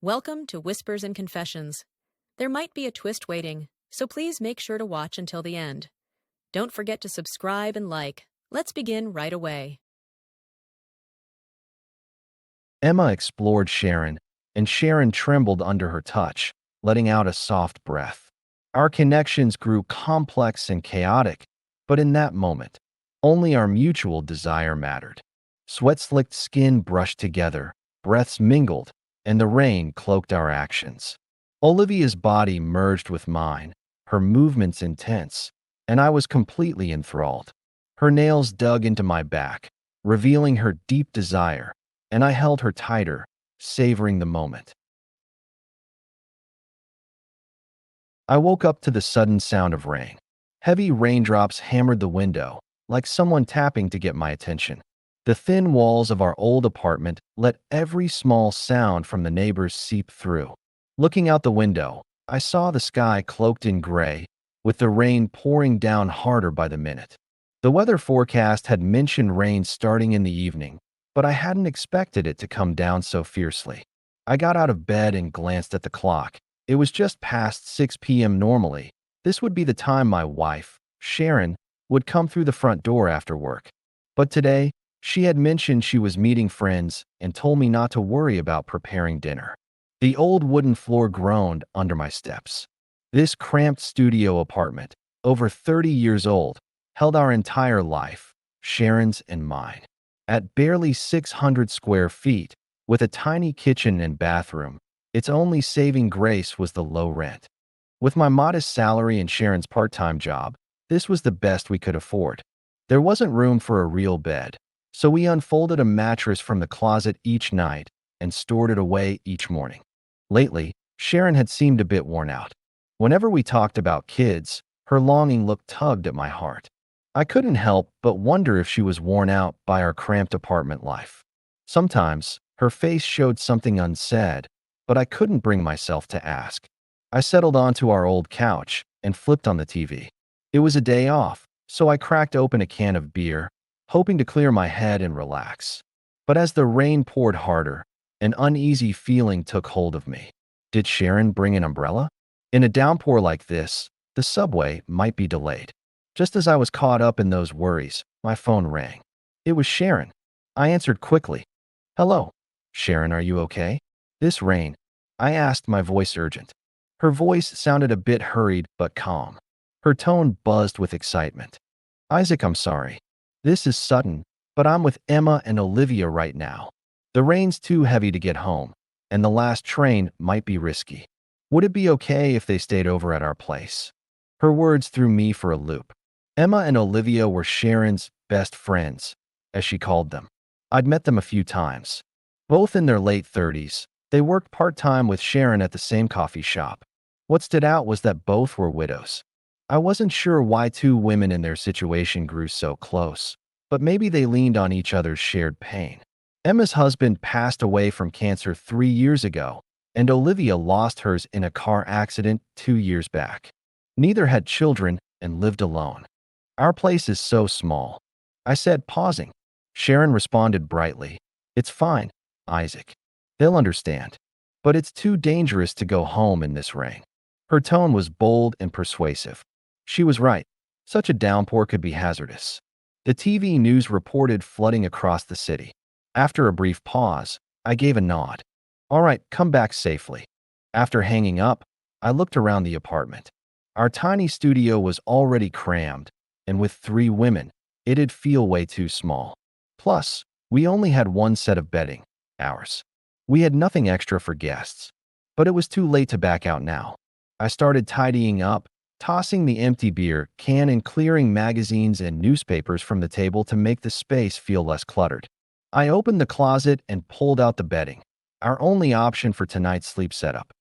Welcome to Whispers and Confessions. There might be a twist waiting, so please make sure to watch until the end. Don't forget to subscribe and like. Let's begin right away. Emma explored Sharon, and Sharon trembled under her touch, letting out a soft breath. Our connections grew complex and chaotic, but in that moment, only our mutual desire mattered. Sweat-slicked skin brushed together, breaths mingled, and the rain cloaked our actions. Olivia's body merged with mine, her movements intense, and I was completely enthralled. Her nails dug into my back, revealing her deep desire, and I held her tighter, savoring the moment. I woke up to the sudden sound of rain. Heavy raindrops hammered the window, like someone tapping to get my attention. The thin walls of our old apartment let every small sound from the neighbors seep through. Looking out the window, I saw the sky cloaked in gray, with the rain pouring down harder by the minute. The weather forecast had mentioned rain starting in the evening, but I hadn't expected it to come down so fiercely. I got out of bed and glanced at the clock. It was just past 6 p.m. normally. This would be the time my wife, Sharon, would come through the front door after work. But today, she had mentioned she was meeting friends and told me not to worry about preparing dinner. The old wooden floor groaned under my steps. This cramped studio apartment, over 30 years old, held our entire life, Sharon's and mine. At barely 600 square feet, with a tiny kitchen and bathroom, its only saving grace was the low rent. With my modest salary and Sharon's part-time job, this was the best we could afford. There wasn't room for a real bed, so we unfolded a mattress from the closet each night and stored it away each morning. Lately, Sharon had seemed a bit worn out. Whenever we talked about kids, her longing look tugged at my heart. I couldn't help but wonder if she was worn out by our cramped apartment life. Sometimes, her face showed something unsaid, but I couldn't bring myself to ask. I settled onto our old couch and flipped on the TV. It was a day off, so I cracked open a can of beer, hoping to clear my head and relax. But as the rain poured harder, an uneasy feeling took hold of me. Did Sharon bring an umbrella? In a downpour like this, the subway might be delayed. Just as I was caught up in those worries, my phone rang. It was Sharon. I answered quickly. "Hello. Sharon, are you okay?" "This rain?" I asked, my voice urgent. Her voice sounded a bit hurried but calm. Her tone buzzed with excitement. "Isaac, I'm sorry. This is sudden, but I'm with Emma and Olivia right now. The rain's too heavy to get home, and the last train might be risky. Would it be okay if they stayed over at our place?" Her words threw me for a loop. Emma and Olivia were Sharon's best friends, as she called them. I'd met them a few times. Both in their late 30s, they worked part-time with Sharon at the same coffee shop. What stood out was that both were widows. I wasn't sure why two women in their situation grew so close, but maybe they leaned on each other's shared pain. Emma's husband passed away from cancer 3 years ago, and Olivia lost hers in a car accident 2 years back. Neither had children and lived alone. "Our place is so small," I said, pausing. Sharon responded brightly. "It's fine, Isaac. They'll understand. But it's too dangerous to go home in this rain." Her tone was bold and persuasive. She was right. Such a downpour could be hazardous. The TV news reported flooding across the city. After a brief pause, I gave a nod. "All right, come back safely." After hanging up, I looked around the apartment. Our tiny studio was already crammed, and with 3 women, it'd feel way too small. Plus, we only had one set of bedding, ours. We had nothing extra for guests. But it was too late to back out now. I started tidying up, tossing the empty beer can and clearing magazines and newspapers from the table to make the space feel less cluttered. I opened the closet and pulled out the bedding, our only option for tonight's sleep setup.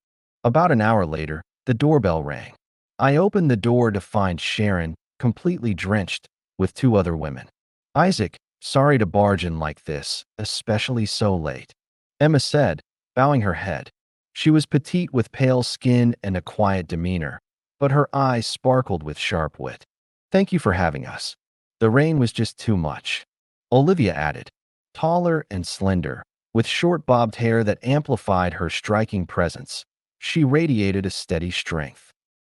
About an hour later, the doorbell rang. I opened the door to find Sharon, completely drenched, with 2 other women. "Isaac, sorry to barge in like this, especially so late," Emma said, bowing her head. She was petite with pale skin and a quiet demeanor, but her eyes sparkled with sharp wit. "Thank you for having us. The rain was just too much," Olivia added. Taller and slender, With short bobbed hair that amplified her striking presence, she radiated a steady strength.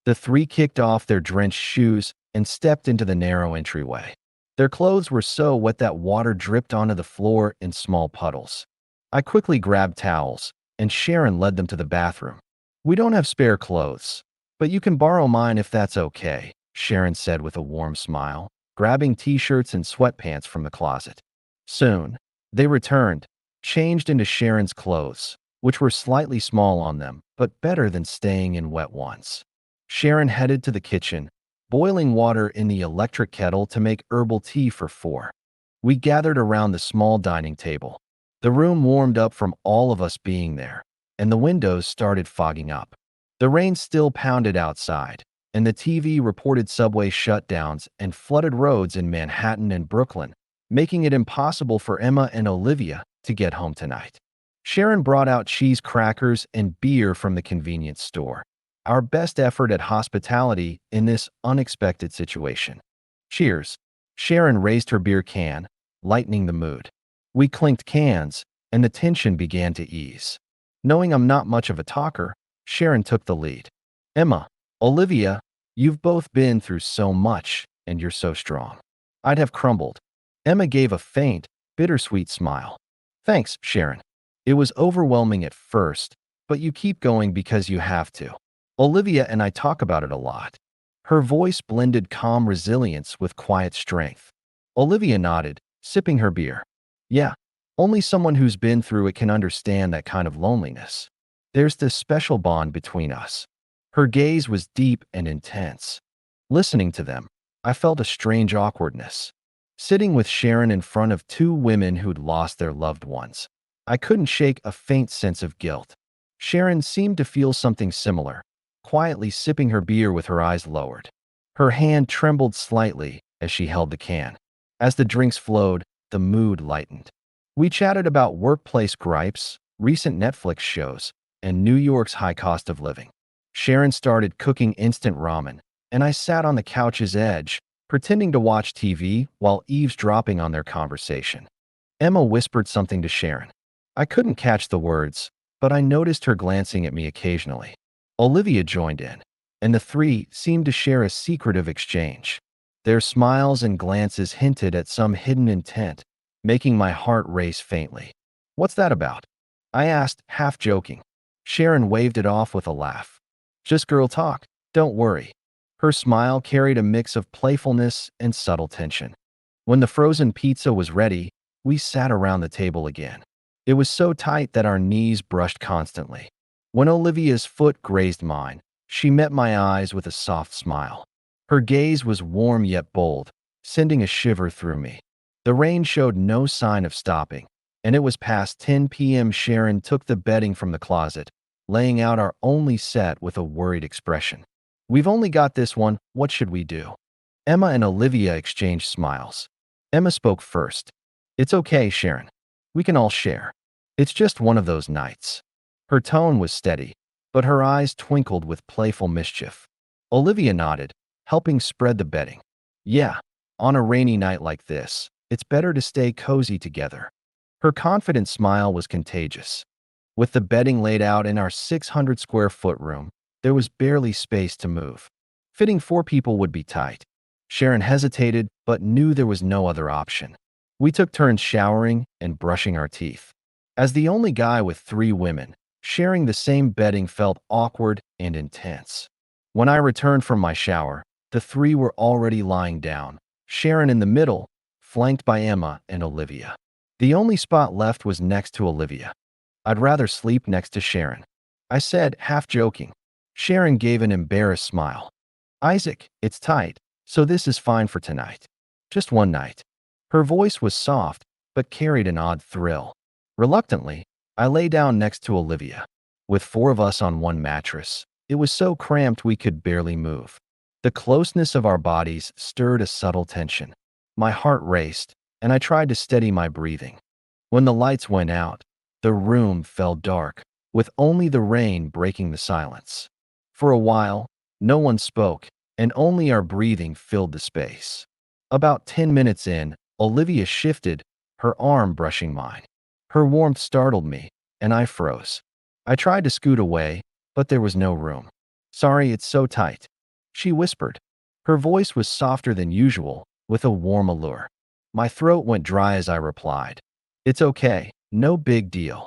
The three kicked off their drenched shoes and stepped into the narrow entryway. Their clothes were so wet that water dripped onto the floor in small puddles. I quickly grabbed towels, and Sharon led them to the bathroom. "We don't have spare clothes, but you can borrow mine if that's okay," Sharon said with a warm smile, grabbing t-shirts and sweatpants from the closet. Soon, they returned, changed into Sharon's clothes, which were slightly small on them, but better than staying in wet ones. Sharon headed to the kitchen, boiling water in the electric kettle to make herbal tea for four. We gathered around the small dining table. The room warmed up from all of us being there, and the windows started fogging up. The rain still pounded outside, and the TV reported subway shutdowns and flooded roads in Manhattan and Brooklyn, making it impossible for Emma and Olivia to get home tonight. Sharon brought out cheese crackers and beer from the convenience store, our best effort at hospitality in this unexpected situation. "Cheers." Sharon raised her beer can, lightening the mood. We clinked cans, and the tension began to ease. Knowing I'm not much of a talker, Sharon took the lead. "Emma, Olivia, you've both been through so much, and you're so strong." I'd have crumbled. Emma gave a faint, bittersweet smile. "Thanks, Sharon. It was overwhelming at first, but you keep going because you have to. Olivia and I talk about it a lot." Her voice blended calm resilience with quiet strength. Olivia nodded, sipping her beer. "Yeah, only someone who's been through it can understand that kind of loneliness. There's this special bond between us." Her gaze was deep and intense. Listening to them, I felt a strange awkwardness. Sitting with Sharon in front of two women who'd lost their loved ones, I couldn't shake a faint sense of guilt. Sharon seemed to feel something similar, quietly sipping her beer with her eyes lowered. Her hand trembled slightly as she held the can. As the drinks flowed, the mood lightened. We chatted about workplace gripes, recent Netflix shows, and New York's high cost of living. Sharon started cooking instant ramen, and I sat on the couch's edge, pretending to watch TV while eavesdropping on their conversation. Emma whispered something to Sharon. I couldn't catch the words, but I noticed her glancing at me occasionally. Olivia joined in, and the three seemed to share a secretive exchange. Their smiles and glances hinted at some hidden intent, making my heart race faintly. "What's that about?" I asked, half joking. Sharon waved it off with a laugh. "Just girl talk, don't worry." Her smile carried a mix of playfulness and subtle tension. When the frozen pizza was ready, we sat around the table again. It was so tight that our knees brushed constantly. When Olivia's foot grazed mine, she met my eyes with a soft smile. Her gaze was warm yet bold, sending a shiver through me. The rain showed no sign of stopping, and it was past 10 p.m. Sharon took the bedding from the closet, laying out our only set with a worried expression. "We've only got this one, what should we do?" Emma and Olivia exchanged smiles. Emma spoke first. "It's okay, Sharon. We can all share. It's just one of those nights." Her tone was steady, but her eyes twinkled with playful mischief. Olivia nodded, helping spread the bedding. "Yeah, on a rainy night like this, it's better to stay cozy together." Her confident smile was contagious. With the bedding laid out in our 600 square foot room, there was barely space to move. Fitting 4 people would be tight. Sharon hesitated, but knew there was no other option. We took turns showering and brushing our teeth. As the only guy with 3 women, sharing the same bedding felt awkward and intense. When I returned from my shower, the 3 were already lying down, Sharon in the middle, flanked by Emma and Olivia. The only spot left was next to Olivia. "I'd rather sleep next to Sharon," I said, half joking. Sharon gave an embarrassed smile. "Isaac, it's tight, so this is fine for tonight. Just one night." Her voice was soft, but carried an odd thrill. Reluctantly, I lay down next to Olivia. With 4 of us on one mattress, it was so cramped we could barely move. The closeness of our bodies stirred a subtle tension. My heart raced, and I tried to steady my breathing. When the lights went out, the room fell dark, with only the rain breaking the silence. For a while, no one spoke, and only our breathing filled the space. About 10 minutes in, Olivia shifted, her arm brushing mine. Her warmth startled me, and I froze. I tried to scoot away, but there was no room. "Sorry, it's so tight," she whispered. Her voice was softer than usual, with a warm allure. My throat went dry as I replied, "It's okay, no big deal."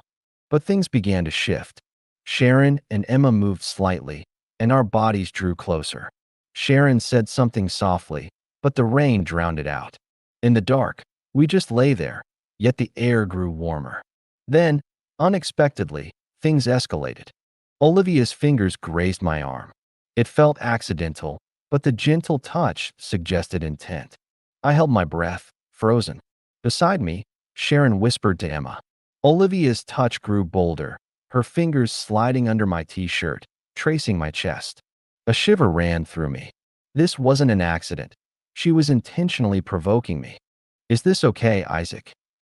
But things began to shift. Sharon and Emma moved slightly, and our bodies drew closer. Sharon said something softly, but the rain drowned it out. In the dark, we just lay there, yet the air grew warmer. Then, unexpectedly, things escalated. Olivia's fingers grazed my arm. It felt accidental, but the gentle touch suggested intent. I held my breath, frozen. Beside me, Sharon whispered to Emma. Olivia's touch grew bolder, her fingers sliding under my t-shirt, tracing my chest. A shiver ran through me. This wasn't an accident. She was intentionally provoking me. "Is this okay, Isaac?"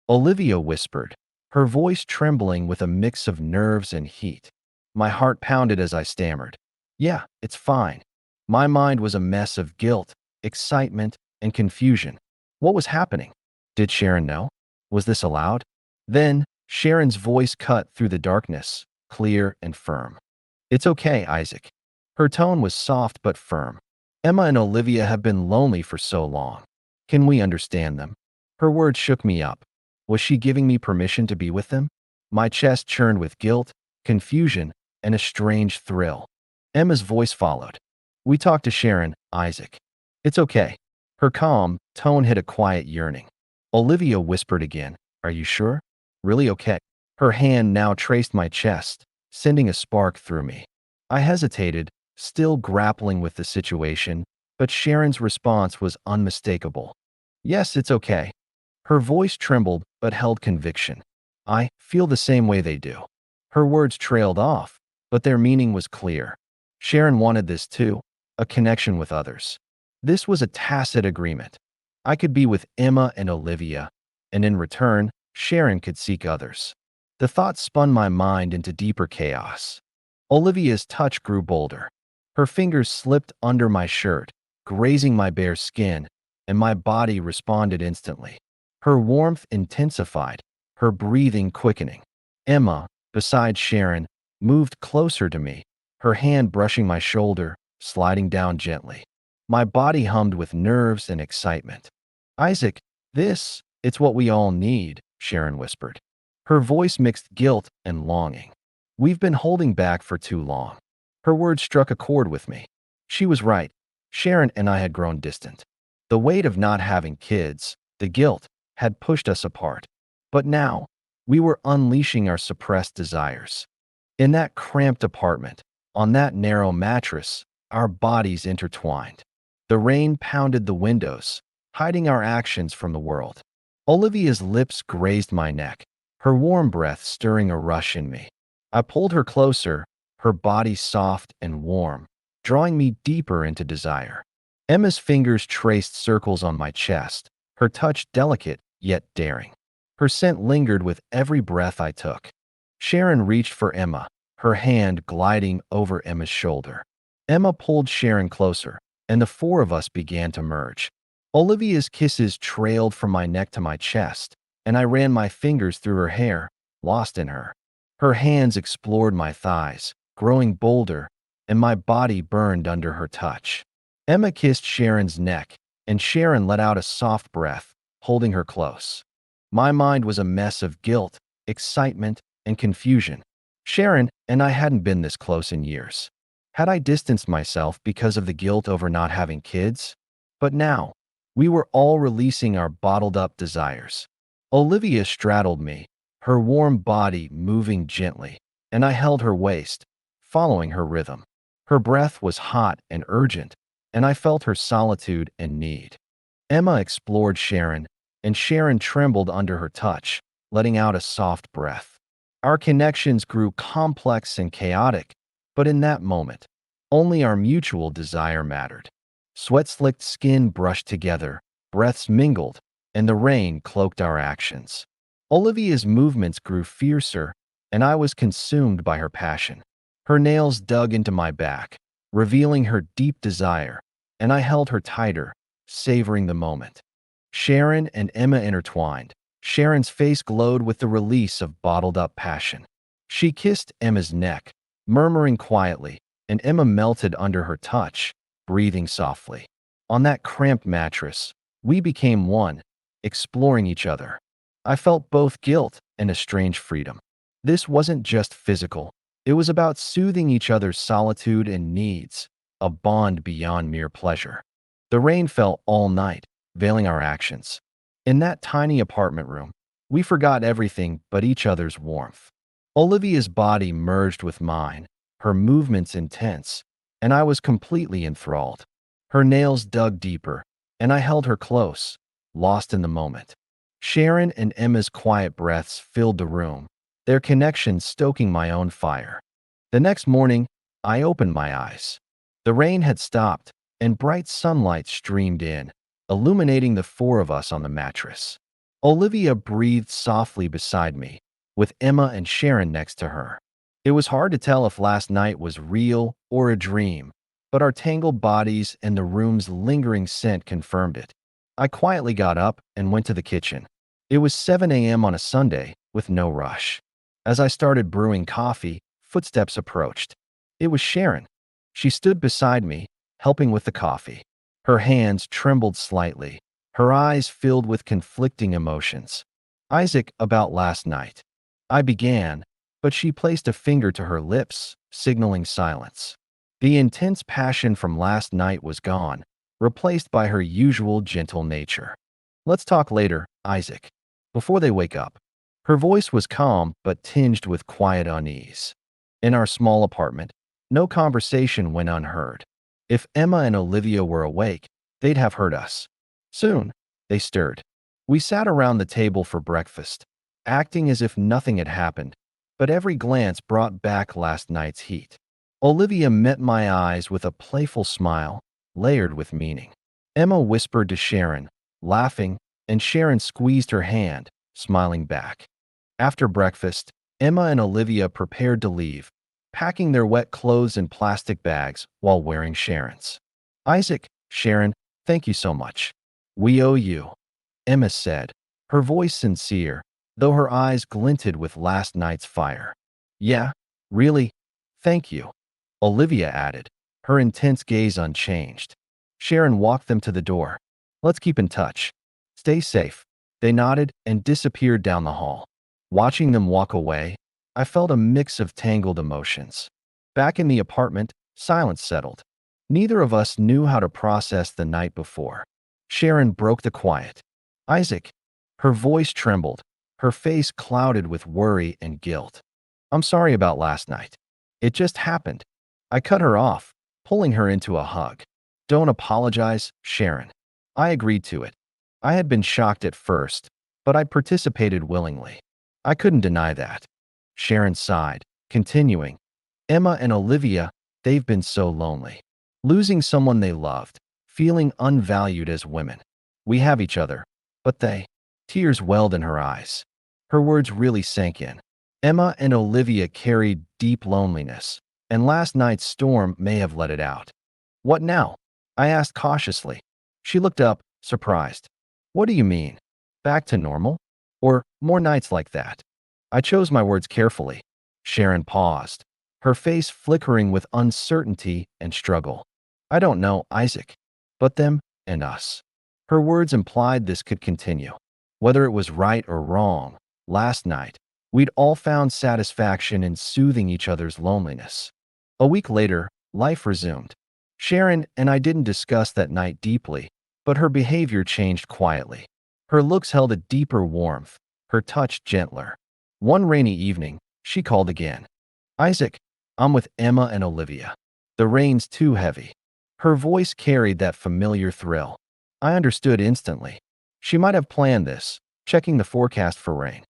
Olivia whispered, her voice trembling with a mix of nerves and heat. My heart pounded as I stammered. "Yeah, it's fine." My mind was a mess of guilt, excitement, and confusion. What was happening? Did Sharon know? Was this allowed? Then, Sharon's voice cut through the darkness, clear and firm. "It's okay, Isaac." Her tone was soft but firm. "Emma and Olivia have been lonely for so long. Can we understand them?" Her words shook me up. Was she giving me permission to be with them? My chest churned with guilt, confusion, and a strange thrill. Emma's voice followed. "We talked to Sharon, Isaac. It's okay." Her calm tone hid a quiet yearning. Olivia whispered again, "Are you sure? Really okay?" Her hand now traced my chest, sending a spark through me. I hesitated, still grappling with the situation, but Sharon's response was unmistakable. "Yes, it's okay." Her voice trembled but held conviction. "I feel the same way they do." Her words trailed off, but their meaning was clear. Sharon wanted this too, a connection with others. This was a tacit agreement. I could be with Emma and Olivia, and in return, Sharon could seek others. The thought spun my mind into deeper chaos. Olivia's touch grew bolder. Her fingers slipped under my shirt, grazing my bare skin, and my body responded instantly. Her warmth intensified, her breathing quickening. Emma, beside Sharon, moved closer to me, her hand brushing my shoulder, sliding down gently. My body hummed with nerves and excitement. "Isaac, it's what we all need," Sharon whispered. Her voice mixed guilt and longing. "We've been holding back for too long." Her words struck a chord with me. She was right. Sharon and I had grown distant. The weight of not having kids, the guilt, had pushed us apart. But now, we were unleashing our suppressed desires. In that cramped apartment, on that narrow mattress, our bodies intertwined. The rain pounded the windows, hiding our actions from the world. Olivia's lips grazed my neck, her warm breath stirring a rush in me. I pulled her closer, her body soft and warm, drawing me deeper into desire. Emma's fingers traced circles on my chest, her touch delicate yet daring. Her scent lingered with every breath I took. Sharon reached for Emma, her hand gliding over Emma's shoulder. Emma pulled Sharon closer, and the four of us began to merge. Olivia's kisses trailed from my neck to my chest, and I ran my fingers through her hair, lost in her. Her hands explored my thighs, growing bolder, and my body burned under her touch. Emma kissed Sharon's neck, and Sharon let out a soft breath, holding her close. My mind was a mess of guilt, excitement, and confusion. Sharon and I hadn't been this close in years. Had I distanced myself because of the guilt over not having kids? But now, we were all releasing our bottled-up desires. Olivia straddled me, her warm body moving gently, and I held her waist, following her rhythm. Her breath was hot and urgent, and I felt her solitude and need. Emma explored Sharon, and Sharon trembled under her touch, letting out a soft breath. Our connections grew complex and chaotic, but in that moment, only our mutual desire mattered. Sweat-slicked skin brushed together, breaths mingled, and the rain cloaked our actions. Olivia's movements grew fiercer, and I was consumed by her passion. Her nails dug into my back, revealing her deep desire, and I held her tighter, savoring the moment. Sharon and Emma intertwined, Sharon's face glowed with the release of bottled-up passion. She kissed Emma's neck, murmuring quietly, and Emma melted under her touch, breathing softly. On that cramped mattress, we became one, exploring each other. I felt both guilt and a strange freedom. This wasn't just physical. It was about soothing each other's solitude and needs, a bond beyond mere pleasure. The rain fell all night, veiling our actions. In that tiny apartment room, we forgot everything but each other's warmth. Olivia's body merged with mine, her movements intense, and I was completely enthralled. Her nails dug deeper, and I held her close, lost in the moment. Sharon and Emma's quiet breaths filled the room, their connection stoking my own fire. The next morning, I opened my eyes. The rain had stopped, and bright sunlight streamed in, illuminating the four of us on the mattress. Olivia breathed softly beside me, with Emma and Sharon next to her. It was hard to tell if last night was real or a dream, but our tangled bodies and the room's lingering scent confirmed it. I quietly got up and went to the kitchen. It was 7 a.m. on a Sunday, with no rush. As I started brewing coffee, footsteps approached. It was Sharon. She stood beside me, helping with the coffee. Her hands trembled slightly, her eyes filled with conflicting emotions. "Isaac, about last night." I began, but she placed a finger to her lips, signaling silence. The intense passion from last night was gone, replaced by her usual gentle nature. "Let's talk later, Isaac, before they wake up." Her voice was calm but tinged with quiet unease. In our small apartment, no conversation went unheard. If Emma and Olivia were awake, they'd have heard us. Soon, they stirred. We sat around the table for breakfast, acting as if nothing had happened, but every glance brought back last night's heat. Olivia met my eyes with a playful smile, layered with meaning. Emma whispered to Sharon, laughing, and Sharon squeezed her hand, smiling back. After breakfast, Emma and Olivia prepared to leave, packing their wet clothes in plastic bags while wearing Sharon's. "Isaac, Sharon, thank you so much. We owe you," Emma said, her voice sincere, though her eyes glinted with last night's fire. "Yeah, really, thank you," Olivia added, her intense gaze unchanged. Sharon walked them to the door. "Let's keep in touch. Stay safe." They nodded and disappeared down the hall. Watching them walk away, I felt a mix of tangled emotions. Back in the apartment, silence settled. Neither of us knew how to process the night before. Sharon broke the quiet. "Isaac." Her voice trembled, her face clouded with worry and guilt. "I'm sorry about last night. It just happened." I cut her off, pulling her into a hug. "Don't apologize, Sharon." I agreed to it. I had been shocked at first, but I participated willingly. I couldn't deny that. Sharon sighed, continuing, "Emma and Olivia, they've been so lonely. Losing someone they loved, feeling unvalued as women. We have each other, but they..." Tears welled in her eyes. Her words really sank in. Emma and Olivia carried deep loneliness, and last night's storm may have let it out. "What now?" I asked cautiously. She looked up, surprised. "What do you mean? Back to normal? Or more nights like that?" I chose my words carefully. Sharon paused, her face flickering with uncertainty and struggle. "I don't know, Isaac. But them and us." Her words implied this could continue. Whether it was right or wrong, last night, we'd all found satisfaction in soothing each other's loneliness. A week later, life resumed. Sharon and I didn't discuss that night deeply, but her behavior changed quietly. Her looks held a deeper warmth, her touch gentler. One rainy evening, she called again. "Isaac, I'm with Emma and Olivia. The rain's too heavy." Her voice carried that familiar thrill. I understood instantly. She might have planned this, checking the forecast for rain.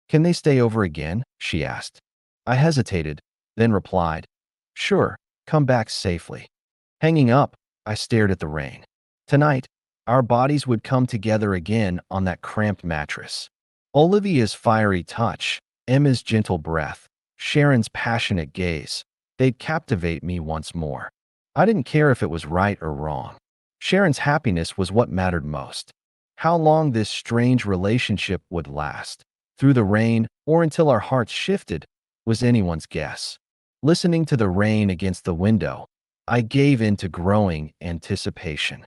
"Can they stay over again?" she asked. I hesitated, then replied, "Sure, come back safely." Hanging up, I stared at the rain. Tonight, our bodies would come together again on that cramped mattress. Olivia's fiery touch, Emma's gentle breath, Sharon's passionate gaze, they'd captivate me once more. I didn't care if it was right or wrong. Sharon's happiness was what mattered most. How long this strange relationship would last, through the rain or until our hearts shifted, was anyone's guess. Listening to the rain against the window, I gave in to growing anticipation.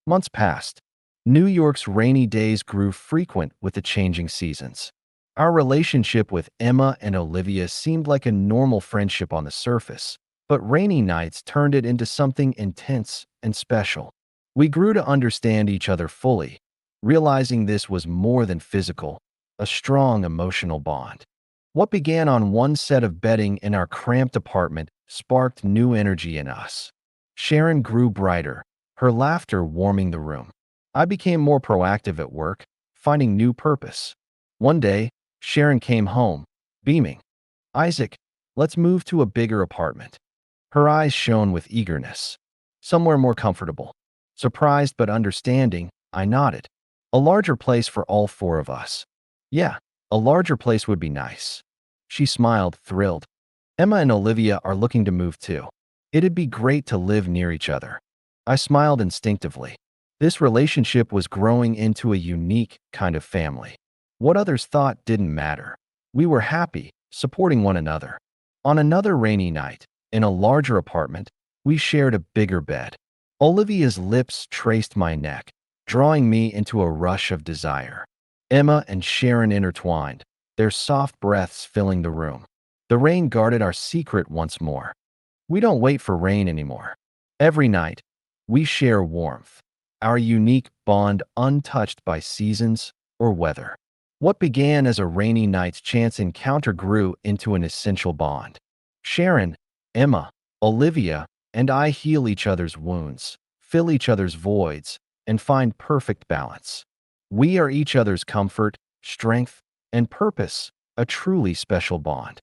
Months passed. New York's rainy days grew frequent with the changing seasons. Our relationship with Emma and Olivia seemed like a normal friendship on the surface, but rainy nights turned it into something intense and special. We grew to understand each other fully, realizing this was more than physical, a strong emotional bond. What began on one set of bedding in our cramped apartment sparked new energy in us. Sharon grew brighter, her laughter warming the room. I became more proactive at work, finding new purpose. One day, Sharon came home, beaming. "Isaac, let's move to a bigger apartment." Her eyes shone with eagerness. "Somewhere more comfortable." Surprised but understanding, I nodded. "A larger place for all four of us." "Yeah, a larger place would be nice." She smiled, thrilled. "Emma and Olivia are looking to move too. It'd be great to live near each other." I smiled instinctively. This relationship was growing into a unique kind of family. What others thought didn't matter. We were happy, supporting one another. On another rainy night, in a larger apartment, we shared a bigger bed. Olivia's lips traced my neck, drawing me into a rush of desire. Emma and Sharon intertwined, their soft breaths filling the room. The rain guarded our secret once more. We don't wait for rain anymore. Every night, we share warmth, our unique bond untouched by seasons or weather. What began as a rainy night's chance encounter grew into an essential bond. Sharon, Emma, Olivia, and I heal each other's wounds, fill each other's voids, and find perfect balance. We are each other's comfort, strength, and purpose, a truly special bond.